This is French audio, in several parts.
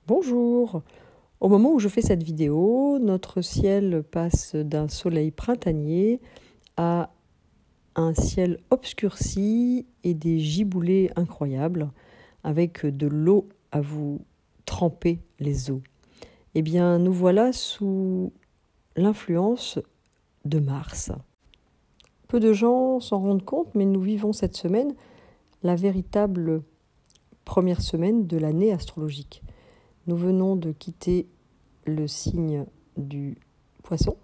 Bonjour! Au moment où je fais cette vidéo, notre ciel passe d'un soleil printanier à un ciel obscurci et des giboulées incroyables avec de l'eau à vous tremper les os. Eh bien, nous voilà sous l'influence de Mars. Peu de gens s'en rendent compte, mais nous vivons cette semaine la véritable première semaine de l'année astrologique. Nous venons de quitter le signe du Poisson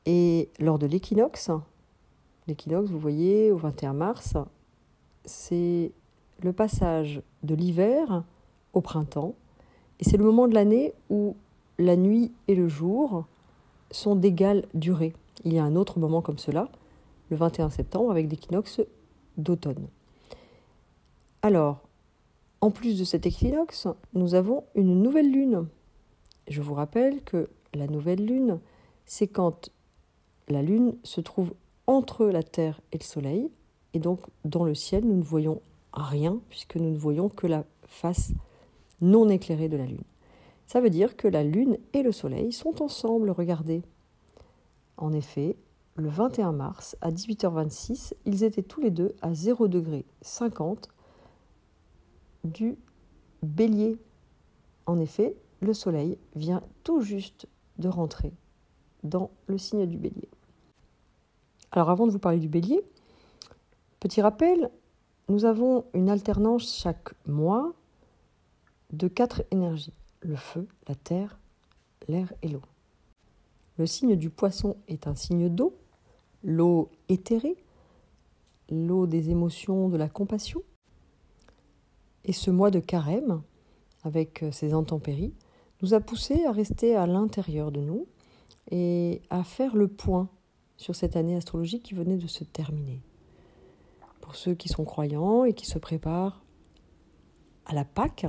et lors de l'équinoxe, vous voyez, au 21 mars, c'est le passage de l'hiver au printemps et c'est le moment de l'année où la nuit et le jour sont d'égale durée. Il y a un autre moment comme cela, le 21 septembre, avec l'équinoxe d'automne. Alors, en plus de cet équinoxe, nous avons une nouvelle lune. Je vous rappelle que la nouvelle lune, c'est quand la lune se trouve entre la Terre et le Soleil, et donc dans le ciel, nous ne voyons rien, puisque nous ne voyons que la face non éclairée de la lune. Ça veut dire que la lune et le Soleil sont ensemble, regardez. En effet, le 21 mars, à 18h26, ils étaient tous les deux à 0,50 °, du Bélier. En effet, le Soleil vient tout juste de rentrer dans le signe du Bélier. Alors avant de vous parler du Bélier, petit rappel, nous avons une alternance chaque mois de 4 énergies, le feu, la terre, l'air et l'eau. Le signe du Poisson est un signe d'eau, l'eau éthérée, l'eau des émotions, de la compassion. Et ce mois de carême, avec ses intempéries, nous a poussé à rester à l'intérieur de nous et à faire le point sur cette année astrologique qui venait de se terminer. Pour ceux qui sont croyants et qui se préparent à la Pâque,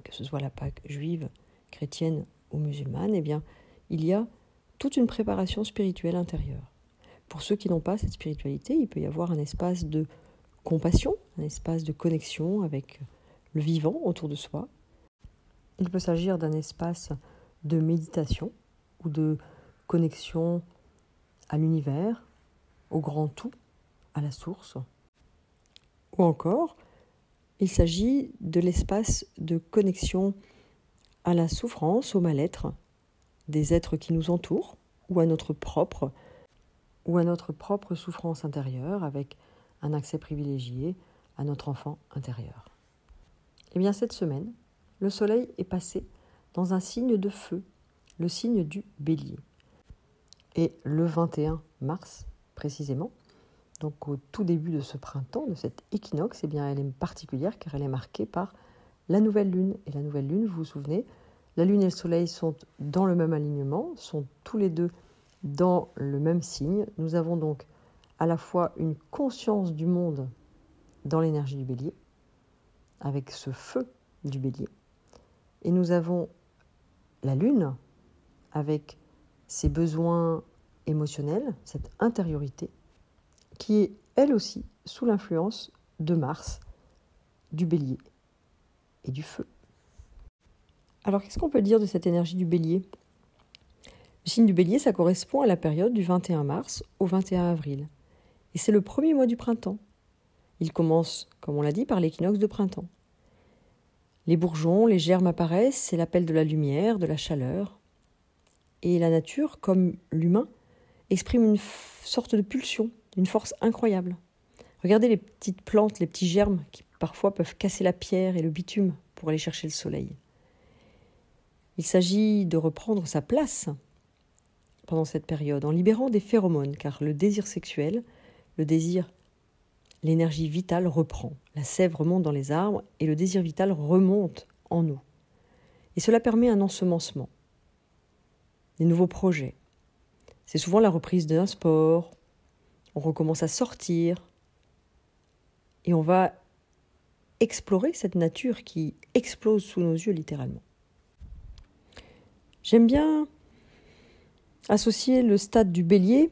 que ce soit la Pâque juive, chrétienne ou musulmane, eh bien, il y a toute une préparation spirituelle intérieure. Pour ceux qui n'ont pas cette spiritualité, il peut y avoir un espace de compassion, un espace de connexion avec le vivant autour de soi. Il peut s'agir d'un espace de méditation ou de connexion à l'univers, au grand tout, à la source. Ou encore, il s'agit de l'espace de connexion à la souffrance, au mal-être des êtres qui nous entourent ou à notre propre souffrance intérieure avec un accès privilégié à notre enfant intérieur. Eh bien, cette semaine, le Soleil est passé dans un signe de feu, le signe du Bélier. Et le 21 mars, précisément, donc au tout début de ce printemps, de cet équinoxe, eh bien, elle est particulière car elle est marquée par la nouvelle lune. Et la nouvelle lune, vous vous souvenez, la lune et le Soleil sont dans le même alignement, sont tous les deux dans le même signe. Nous avons donc à la fois une conscience du monde dans l'énergie du Bélier, avec ce feu du Bélier, et nous avons la Lune avec ses besoins émotionnels, cette intériorité, qui est elle aussi sous l'influence de Mars, du Bélier et du feu. Alors qu'est-ce qu'on peut dire de cette énergie du Bélier ? Le signe du Bélier, ça correspond à la période du 21 mars au 21 avril. Et c'est le premier mois du printemps. Il commence, comme on l'a dit, par l'équinoxe de printemps. Les bourgeons, les germes apparaissent, c'est l'appel de la lumière, de la chaleur. Et la nature, comme l'humain, exprime une sorte de pulsion, une force incroyable. Regardez les petites plantes, les petits germes qui parfois peuvent casser la pierre et le bitume pour aller chercher le soleil. Il s'agit de reprendre sa place pendant cette période en libérant des phéromones, car le désir sexuel, l'énergie vitale reprend. La sève remonte dans les arbres et le désir vital remonte en nous. Et cela permet un ensemencement, des nouveaux projets. C'est souvent la reprise d'un sport, on recommence à sortir et on va explorer cette nature qui explose sous nos yeux littéralement. J'aime bien associer le stade du Bélier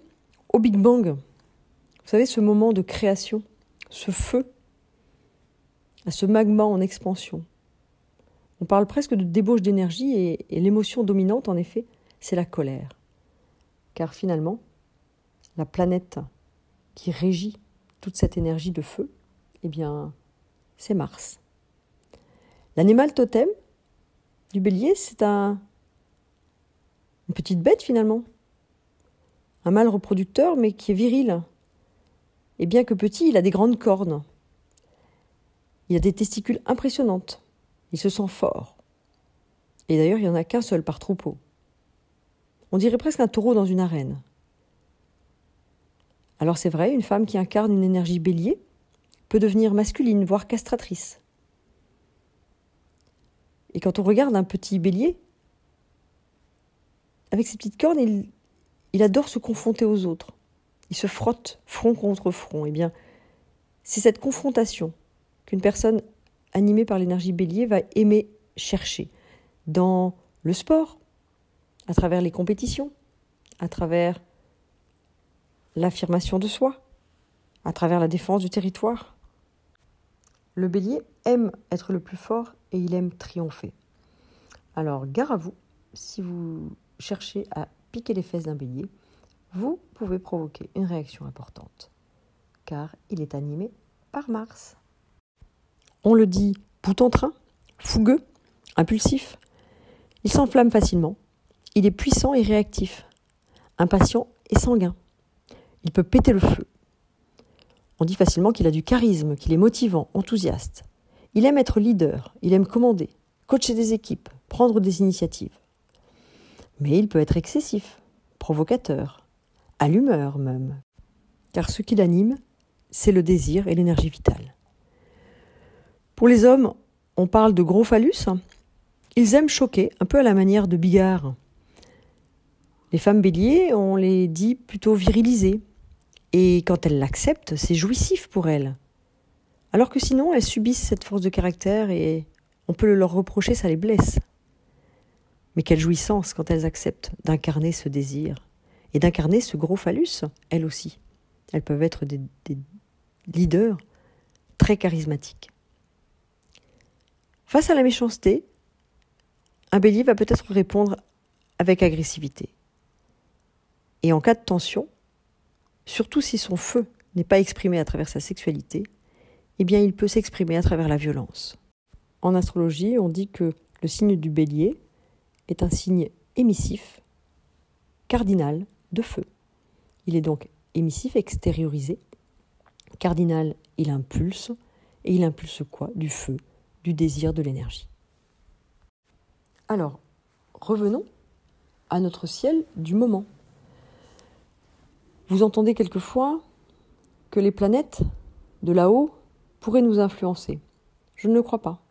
au Big Bang. Vous savez, ce moment de création, ce feu, à ce magma en expansion, On parle presque de débauche d'énergie et l'émotion dominante, en effet, c'est la colère. Car finalement, la planète qui régit toute cette énergie de feu, eh bien, c'est Mars. L'animal totem du bélier, c'est une petite bête finalement. Un mâle reproducteur, mais qui est viril. Et bien que petit, il a des grandes cornes. Il a des testicules impressionnantes. Il se sent fort. Et d'ailleurs, il n'y en a qu'un seul par troupeau. On dirait presque un taureau dans une arène. Alors c'est vrai, une femme qui incarne une énergie bélier peut devenir masculine, voire castratrice. Et quand on regarde un petit bélier, avec ses petites cornes, il adore se confronter aux autres. Il se frotte front contre front. Eh bien, c'est cette confrontation qu'une personne animée par l'énergie bélier va aimer chercher dans le sport, à travers les compétitions, à travers l'affirmation de soi, à travers la défense du territoire. Le bélier aime être le plus fort et il aime triompher. Alors, gare à vous, si vous cherchez à piquer les fesses d'un bélier, vous pouvez provoquer une réaction importante, car il est animé par Mars. On le dit boute-en-train, fougueux, impulsif. Il s'enflamme facilement. Il est puissant et réactif, impatient et sanguin. Il peut péter le feu. On dit facilement qu'il a du charisme, qu'il est motivant, enthousiaste. Il aime être leader, il aime commander, coacher des équipes, prendre des initiatives. Mais il peut être excessif, provocateur, allumeur même. Car ce qui l'anime, c'est le désir et l'énergie vitale. Pour les hommes, on parle de gros phallus. Ils aiment choquer, un peu à la manière de Bigard. Les femmes béliers, on les dit plutôt virilisées. Et quand elles l'acceptent, c'est jouissif pour elles. Alors que sinon, elles subissent cette force de caractère et on peut le leur reprocher, ça les blesse. Mais quelle jouissance quand elles acceptent d'incarner ce désir et d'incarner ce gros phallus, elles aussi. Elles peuvent être des leaders très charismatiques. Face à la méchanceté, un bélier va peut-être répondre avec agressivité. Et en cas de tension, surtout si son feu n'est pas exprimé à travers sa sexualité, eh bien il peut s'exprimer à travers la violence. En astrologie, on dit que le signe du bélier est un signe émissif, cardinal de feu. Il est donc émissif, extériorisé. Cardinal, il impulse. Et il impulse quoi? Du feu, du désir, de l'énergie. Alors, revenons à notre ciel du moment. Vous entendez quelquefois que les planètes de là-haut pourraient nous influencer. Je ne le crois pas.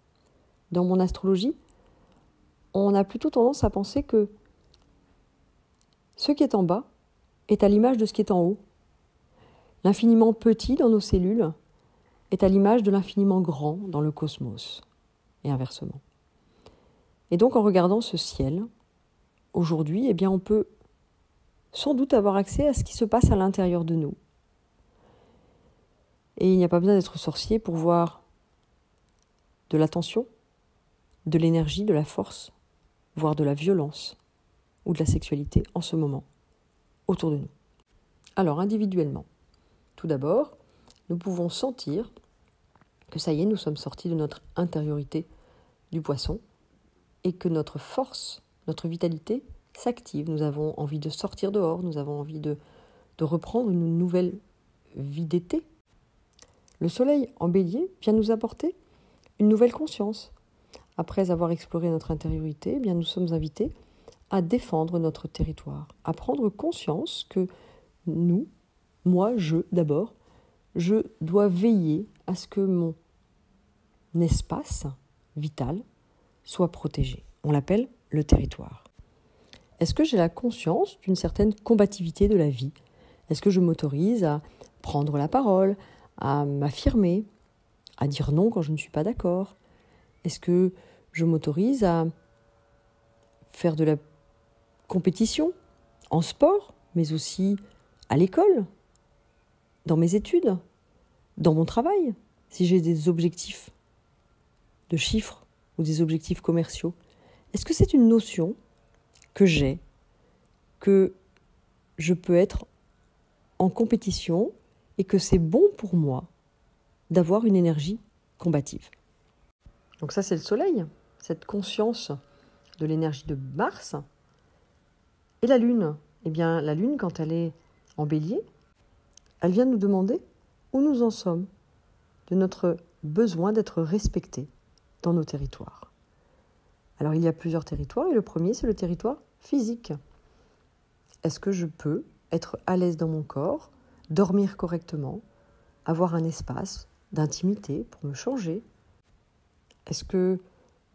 Dans mon astrologie, on a plutôt tendance à penser que ce qui est en bas est à l'image de ce qui est en haut. L'infiniment petit dans nos cellules est à l'image de l'infiniment grand dans le cosmos, et inversement. Et donc en regardant ce ciel, aujourd'hui, eh bien, on peut sans doute avoir accès à ce qui se passe à l'intérieur de nous. Et il n'y a pas besoin d'être sorcier pour voir de la tension, de l'énergie, de la force, voire de la violence ou de la sexualité en ce moment, autour de nous. Alors, individuellement, tout d'abord, nous pouvons sentir que ça y est, nous sommes sortis de notre intériorité du poisson et que notre force, notre vitalité s'active. Nous avons envie de sortir dehors, nous avons envie de reprendre une nouvelle vie d'été. Le soleil en bélier vient nous apporter une nouvelle conscience. Après avoir exploré notre intériorité, eh bien, nous sommes invités à défendre notre territoire, à prendre conscience que nous, moi, d'abord, je dois veiller à ce que mon espace vital soit protégé. On l'appelle le territoire. Est-ce que j'ai la conscience d'une certaine combativité de la vie? Est-ce que je m'autorise à prendre la parole, à m'affirmer, à dire non quand je ne suis pas d'accord? Est-ce que je m'autorise à faire de la compétition en sport, mais aussi à l'école, dans mes études, dans mon travail, si j'ai des objectifs de chiffres ou des objectifs commerciaux? Est-ce que c'est une notion que j'ai, que je peux être en compétition et que c'est bon pour moi d'avoir une énergie combative? Donc ça, c'est le soleil, cette conscience de l'énergie de Mars. Et la Lune, eh bien la Lune, quand elle est en bélier, elle vient nous demander où nous en sommes, de notre besoin d'être respectés dans nos territoires. Alors il y a plusieurs territoires et le premier, c'est le territoire physique. Est-ce que je peux être à l'aise dans mon corps, dormir correctement, avoir un espace d'intimité pour me changer? Est-ce que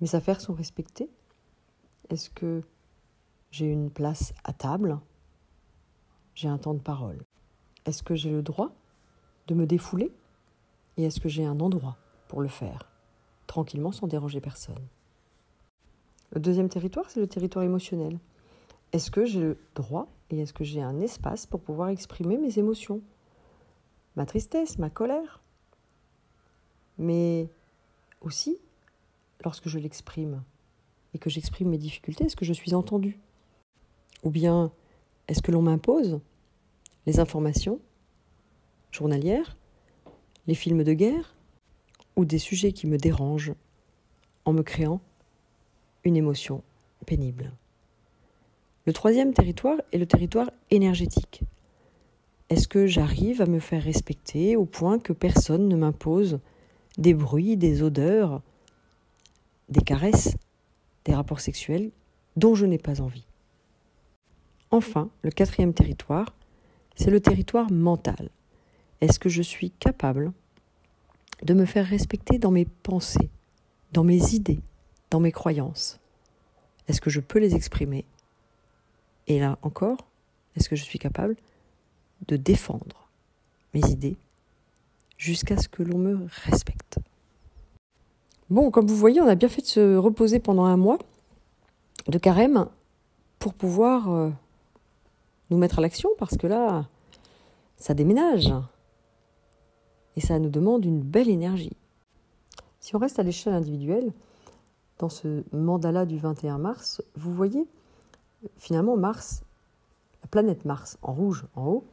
mes affaires sont respectées? Est-ce que j'ai une place à table? J'ai un temps de parole? Est-ce que j'ai le droit de me défouler? Et est-ce que j'ai un endroit pour le faire, tranquillement, sans déranger personne? Le deuxième territoire, c'est le territoire émotionnel. Est-ce que j'ai le droit et est-ce que j'ai un espace pour pouvoir exprimer mes émotions? Ma tristesse, ma colère, mais aussi, lorsque je l'exprime et que j'exprime mes difficultés, est-ce que je suis entendue? Ou bien, est-ce que l'on m'impose les informations journalières, les films de guerre ou des sujets qui me dérangent en me créant une émotion pénible? Le troisième territoire est le territoire énergétique. Est-ce que j'arrive à me faire respecter au point que personne ne m'impose des bruits, des odeurs, des caresses, des rapports sexuels dont je n'ai pas envie? Enfin, le quatrième territoire, c'est le territoire mental. Est-ce que je suis capable de me faire respecter dans mes pensées, dans mes idées, dans mes croyances? Est-ce que je peux les exprimer? Et là encore, est-ce que je suis capable de défendre mes idées jusqu'à ce que l'on me respecte? Bon, comme vous voyez, on a bien fait de se reposer pendant un mois de carême pour pouvoir nous mettre à l'action, parce que là, ça déménage et ça nous demande une belle énergie. Si on reste à l'échelle individuelle, dans ce mandala du 21 mars, vous voyez, finalement, Mars, la planète Mars, en rouge, en haut,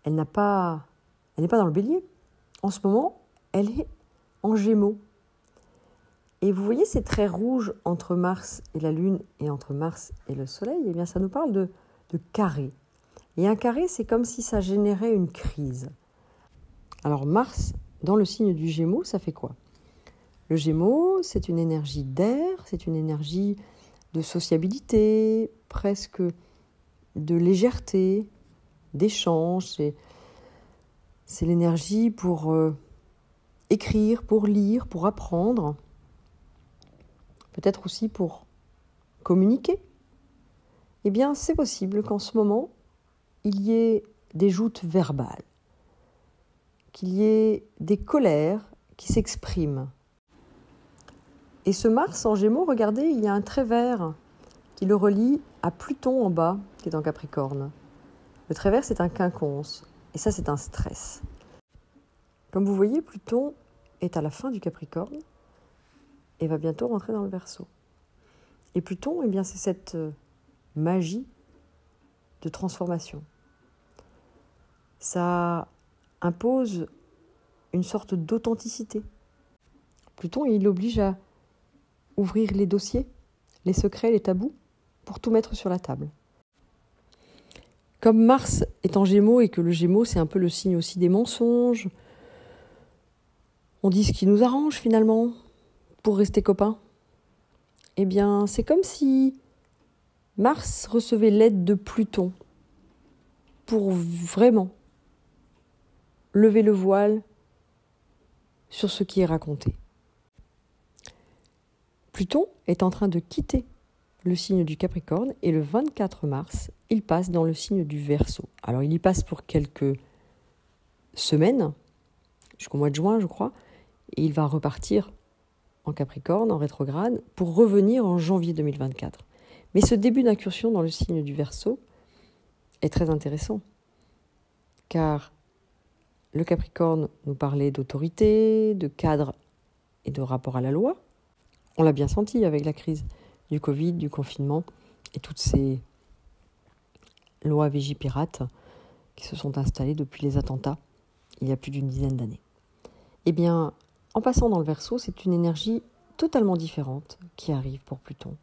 elle n'est pas dans le bélier. En ce moment, elle est en Gémeaux. Et vous voyez ces traits rouges entre Mars et la Lune et entre Mars et le Soleil, eh bien ça nous parle de carré. Et un carré, c'est comme si ça générait une crise. Alors Mars, dans le signe du Gémeaux, ça fait quoi? Le Gémeaux, c'est une énergie d'air, c'est une énergie de sociabilité, presque de légèreté, d'échange. C'est l'énergie pour écrire, pour lire, pour apprendre, peut-être aussi pour communiquer. Eh bien, c'est possible qu'en ce moment, il y ait des joutes verbales, qu'il y ait des colères qui s'expriment. Et ce Mars en Gémeaux, regardez, il y a un trait vert qui le relie à Pluton en bas, qui est en Capricorne. Le trait vert, c'est un quinconce, et ça, c'est un stress. Comme vous voyez, Pluton est à la fin du Capricorne et va bientôt rentrer dans le Verseau. Et Pluton, eh bien, c'est cette magie de transformation. Ça impose une sorte d'authenticité. Pluton, il oblige à ouvrir les dossiers, les secrets, les tabous, pour tout mettre sur la table. Comme Mars est en Gémeaux et que le Gémeaux, c'est un peu le signe aussi des mensonges, on dit ce qui nous arrange finalement pour rester copains. Eh bien, c'est comme si Mars recevait l'aide de Pluton pour vraiment lever le voile sur ce qui est raconté. Pluton est en train de quitter le signe du Capricorne et le 24 mars, il passe dans le signe du Verseau. Alors, il y passe pour quelques semaines, jusqu'au mois de juin, je crois, et il va repartir en Capricorne, en rétrograde, pour revenir en janvier 2024. Mais ce début d'incursion dans le signe du Verseau est très intéressant, car le Capricorne nous parlait d'autorité, de cadre et de rapport à la loi. On l'a bien senti avec la crise du Covid, du confinement et toutes ces lois Vigipirate qui se sont installées depuis les attentats il y a plus d'une dizaine d'années. Eh bien, en passant dans le Verseau, c'est une énergie totalement différente qui arrive pour Pluton.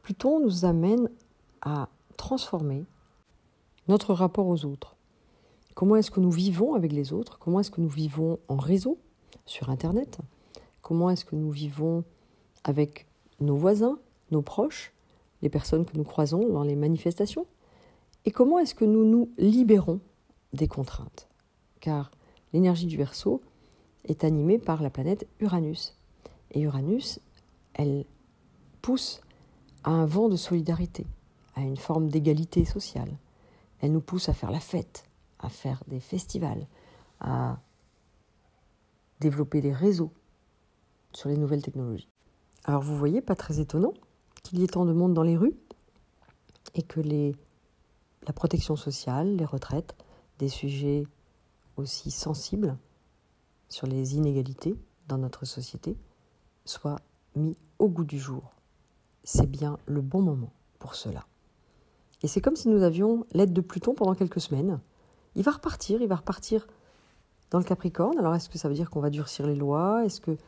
Pluton nous amène à transformer notre rapport aux autres. Comment est-ce que nous vivons avec les autres? Comment est-ce que nous vivons en réseau, sur Internet? Comment est-ce que nous vivons avec nos voisins, nos proches, les personnes que nous croisons dans les manifestations? Et comment est-ce que nous nous libérons des contraintes? Car l'énergie du Verseau est animée par la planète Uranus. Et Uranus, elle pousse à un vent de solidarité, à une forme d'égalité sociale. Elle nous pousse à faire la fête, à faire des festivals, à développer des réseaux sur les nouvelles technologies. Alors vous voyez, pas très étonnant qu'il y ait tant de monde dans les rues et que la protection sociale, les retraites, des sujets aussi sensibles sur les inégalités dans notre société soient mis au goût du jour. C'est bien le bon moment pour cela. Et c'est comme si nous avions l'aide de Pluton pendant quelques semaines. Il va repartir dans le Capricorne. Alors est-ce que ça veut dire qu'on va durcir les lois? Est-ce que,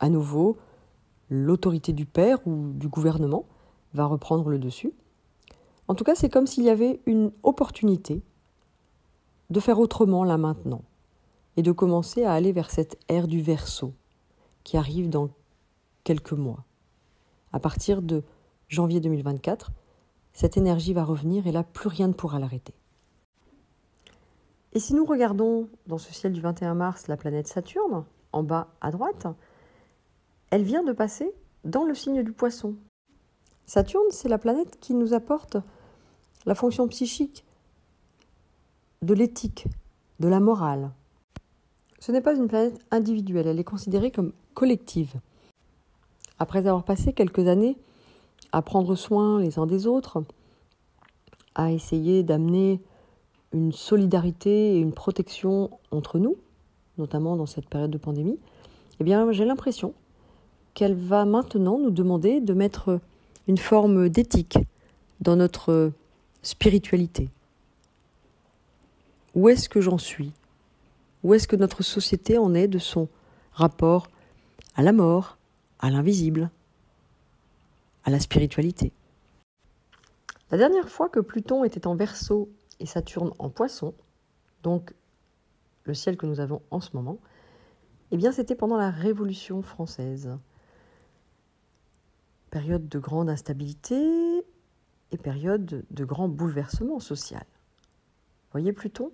à nouveau, l'autorité du père ou du gouvernement va reprendre le dessus? En tout cas, c'est comme s'il y avait une opportunité de faire autrement là maintenant et de commencer à aller vers cette ère du Verseau qui arrive dans quelques mois. À partir de janvier 2024, cette énergie va revenir et là, plus rien ne pourra l'arrêter. Et si nous regardons dans ce ciel du 21 mars la planète Saturne, en bas à droite, elle vient de passer dans le signe du Poisson. Saturne, c'est la planète qui nous apporte la fonction psychique de l'éthique, de la morale. Ce n'est pas une planète individuelle, elle est considérée comme collective. Après avoir passé quelques années à prendre soin les uns des autres, à essayer d'amener une solidarité et une protection entre nous, notamment dans cette période de pandémie, eh bien, j'ai l'impression qu'elle va maintenant nous demander de mettre une forme d'éthique dans notre spiritualité. Où est-ce que j'en suis? Où est-ce que notre société en est de son rapport à la mort, à l'invisible, à la spiritualité? La dernière fois que Pluton était en Verseau et Saturne en Poisson, donc le ciel que nous avons en ce moment, eh bien c'était pendant la Révolution française. Période de grande instabilité et période de grand bouleversement social. Voyez Pluton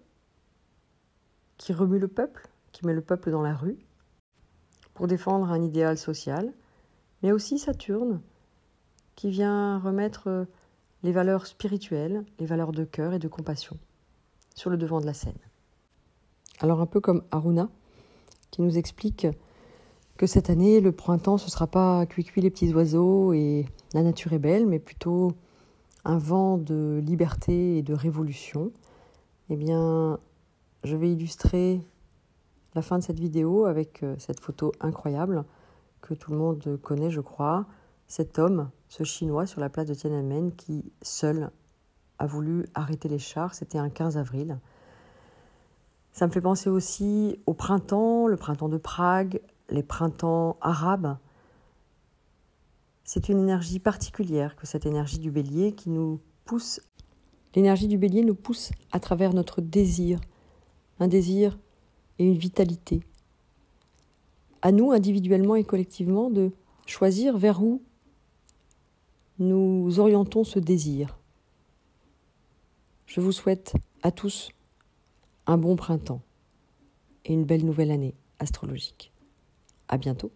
qui remue le peuple, qui met le peuple dans la rue pour défendre un idéal social, mais aussi Saturne qui vient remettre les valeurs spirituelles, les valeurs de cœur et de compassion sur le devant de la scène. Alors un peu comme Aruna qui nous explique que cette année, le printemps, ce ne sera pas cuicui les petits oiseaux et la nature est belle, mais plutôt un vent de liberté et de révolution. Eh bien, je vais illustrer la fin de cette vidéo avec cette photo incroyable que tout le monde connaît, je crois. Cet homme, ce Chinois sur la place de Tiananmen qui, seul, a voulu arrêter les chars. C'était un 15 avril. Ça me fait penser aussi au printemps, le printemps de Prague, les printemps arabes. C'est une énergie particulière que cette énergie du Bélier qui nous pousse. L'énergie du Bélier nous pousse à travers notre désir, un désir et une vitalité. À nous, individuellement et collectivement, de choisir vers où nous orientons ce désir. Je vous souhaite à tous un bon printemps et une belle nouvelle année astrologique. À bientôt.